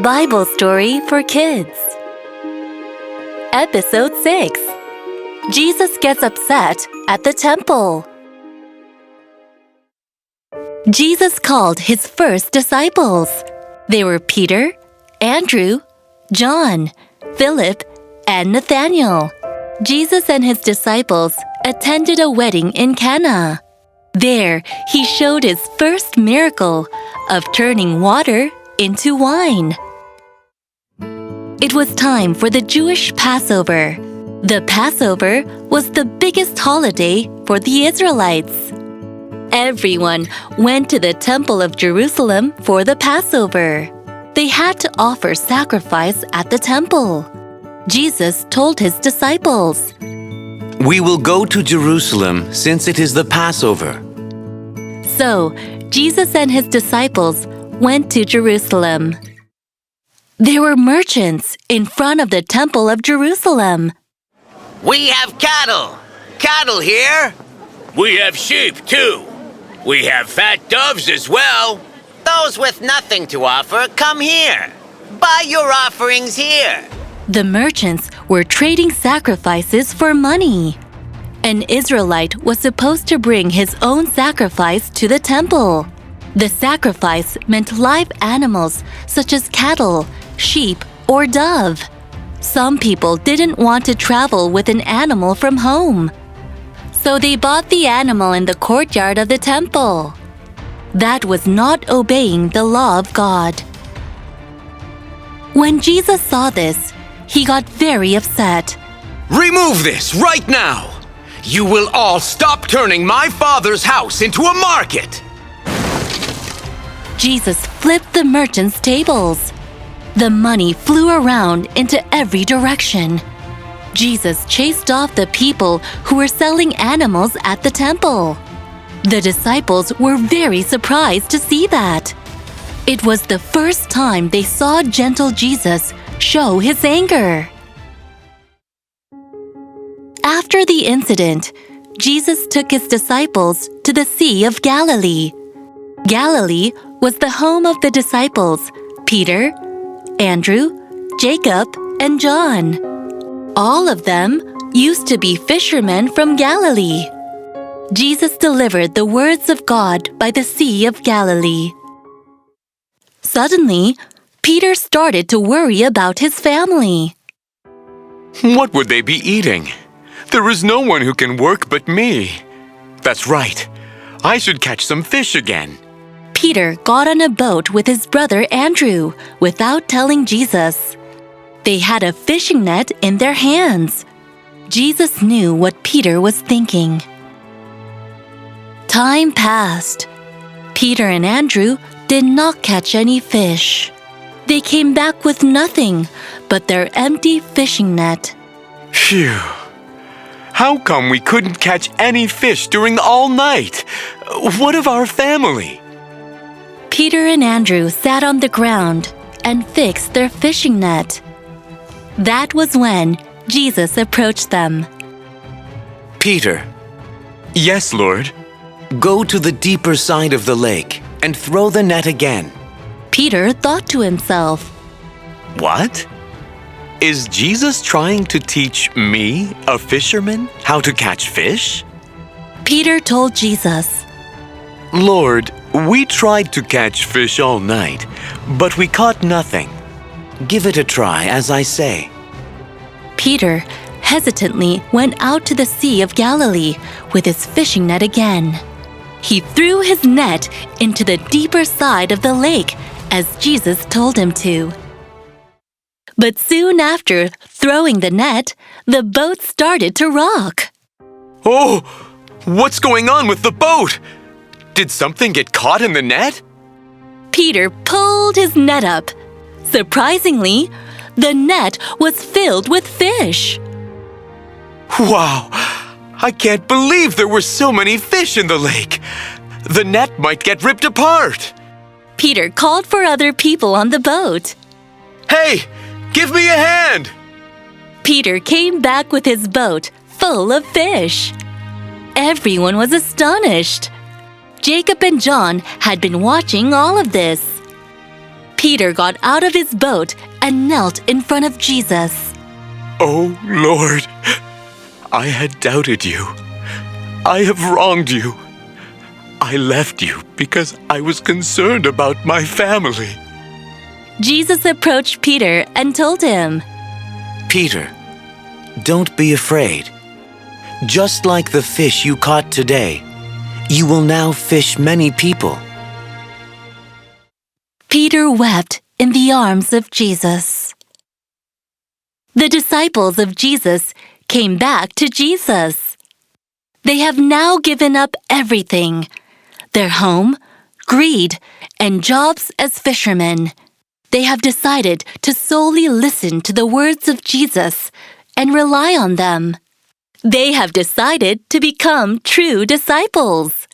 Bible Story for Kids. Episode 6. Jesus gets upset at the temple. Jesus called his first disciples. They were Peter, Andrew, John, Philip, and Nathanael. Jesus and his disciples attended a wedding in Cana. There, he showed his first miracle of turning water into wine. It was time for the Jewish Passover. The Passover was the biggest holiday for the Israelites. Everyone went to the Temple of Jerusalem for the Passover. They had to offer sacrifice at the temple. Jesus told his disciples, "We will go to Jerusalem since it is the Passover." So, Jesus and his disciples went to Jerusalem. There were merchants in front of the Temple of Jerusalem. We have cattle. Cattle here. We have sheep, too. We have fat doves as well. Those with nothing to offer, come here. Buy your offerings here. The merchants were trading sacrifices for money. An Israelite was supposed to bring his own sacrifice to the temple. The sacrifice meant live animals such as cattle, sheep, or dove. Some people didn't want to travel with an animal from home. So they bought the animal in the courtyard of the temple. That was not obeying the law of God. When Jesus saw this, he got very upset. Remove this right now! You will all stop turning my father's house into a market! Jesus flipped the merchants' tables. The money flew around into every direction. Jesus chased off the people who were selling animals at the temple. The disciples were very surprised to see that. It was the first time they saw gentle Jesus show his anger. After the incident, Jesus took his disciples to the Sea of Galilee. Galilee was the home of the disciples, Peter, Andrew, Jacob, and John. All of them used to be fishermen from Galilee. Jesus delivered the words of God by the Sea of Galilee. Suddenly, Peter started to worry about his family. What would they be eating? There is no one who can work but me. That's right. I should catch some fish again. Peter got on a boat with his brother Andrew without telling Jesus. They had a fishing net in their hands. Jesus knew what Peter was thinking. Time passed. Peter and Andrew did not catch any fish. They came back with nothing but their empty fishing net. Phew. How come we couldn't catch any fish during all night? What of our family? Peter and Andrew sat on the ground and fixed their fishing net. That was when Jesus approached them. Peter, Yes, Lord. go to the deeper side of the lake and throw the net again. Peter thought to himself, What? Is Jesus trying to teach me, a fisherman, how to catch fish? Peter told Jesus, Lord, we tried to catch fish all night, but we caught nothing. Give it a try, as I say. Peter hesitantly went out to the Sea of Galilee with his fishing net again. He threw his net into the deeper side of the lake as Jesus told him to. But soon after throwing the net, the boat started to rock. Oh, what's going on with the boat? Did something get caught in the net? Peter pulled his net up. Surprisingly, the net was filled with fish. Wow! I can't believe there were so many fish in the lake. The net might get ripped apart. Peter called for other people on the boat. Hey, give me a hand! Peter came back with his boat full of fish. Everyone was astonished. Jacob and John had been watching all of this. Peter got out of his boat and knelt in front of Jesus. Oh, Lord, I had doubted you. I have wronged you. I left you because I was concerned about my family. Jesus approached Peter and told him, Peter, don't be afraid. Just like the fish you caught today, you will now fish many people. Peter wept in the arms of Jesus. The disciples of Jesus came back to Jesus. They have now given up everything: their home, greed, and jobs as fishermen. They have decided to solely listen to the words of Jesus and rely on them. They have decided to become true disciples.